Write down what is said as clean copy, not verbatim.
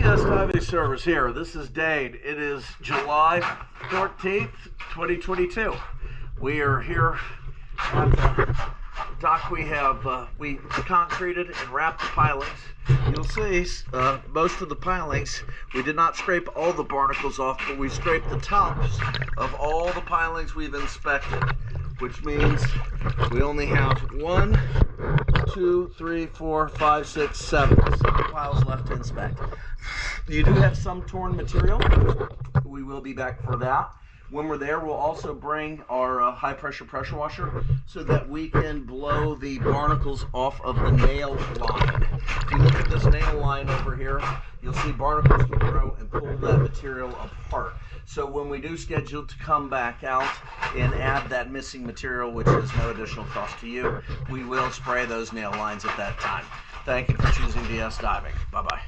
DS Diving Service here. This is Dane. It is July 14th, 2022. We are here at the dock. We have we concreted and wrapped the pilings. You'll see most of the pilings, we did not scrape all the barnacles off, but we scraped the tops of all the pilings we've inspected, which means we only have 1, 2, 3, 4, 5, 6, 7 piles left to inspect. You do have some torn material. We will be back for that. When we're there, we'll also bring our high pressure washer so that we can blow the barnacles off of the nail line. If you look at this nail line over here, you'll see barnacles can grow and pull that material apart. So when we do schedule to come back out and add that missing material, which is no additional cost to you, we will spray those nail lines at that time. Thank you for choosing DS Diving. Bye-bye.